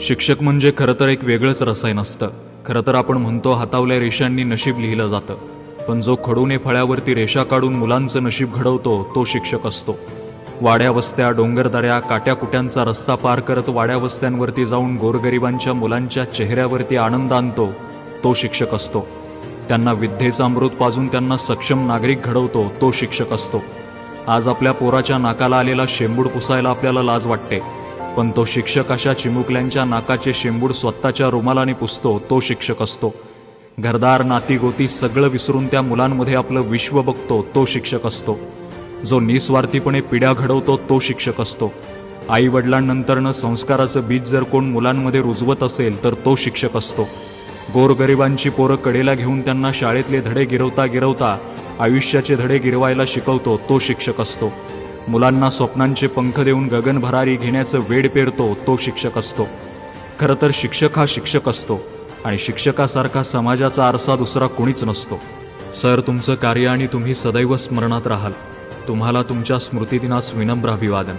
शिक्षक म्हणजे खरं तर एक वेगळंच रसायन असतं. खरं तर आपण म्हणतो हातावल्या रेषांनी नशीब लिहिलं जातं, पण जो खडूने फळ्यावरती रेषा काढून मुलांचं नशीब घडवतो तो शिक्षक असतो. वाड्या वस्त्या, डोंगरदऱ्या, काट्याकुट्यांचा रस्ता पार करत वाड्या वस्त्यांवरती जाऊन गोरगरिबांच्या मुलांच्या चेहऱ्यावरती आनंद आणतो तो शिक्षक असतो. त्यांना विद्येचं अमृत पाजून त्यांना सक्षम नागरिक घडवतो तो शिक्षक असतो. आज आपल्या पोराच्या नाकाला आलेला शेंबूड पुसायला आपल्याला लाज वाटते, पण तो शिक्षक अशा चिमुकल्यांच्या नाकाचे शेंबूड स्वतःच्या रुमालाने पुसतो तो शिक्षक असतो. घरदार, नाती गोती सगळं विसरून त्या मुलांमध्ये आपलं विश्व बघतो तो शिक्षक असतो. जो निस्वार्थीपणे पिढ्या घडवतो तो शिक्षक असतो. आई वडिलांनंतरनं संस्काराचं बीज जर कोण मुलांमध्ये रुजवत असेल तर तो शिक्षक असतो. गोरगरिबांची पोरं कडेला घेऊन त्यांना शाळेतले धडे गिरवता गिरवता आयुष्याचे धडे गिरवायला शिकवतो तो शिक्षक असतो. मुलांना स्वप्नांचे पंख देऊन गगन भरारी घेण्याचं वेड पेरतो तो शिक्षक असतो. खरं तर शिक्षक हा शिक्षक असतो आणि शिक्षकासारखा समाजाचा आरसा दुसरा कोणीच नसतो. सर, तुमचं कार्य आणि तुम्ही सदैव स्मरणात राहाल. तुम्हाला तुमच्या स्मृतिदिनास विनम्र अभिवादन.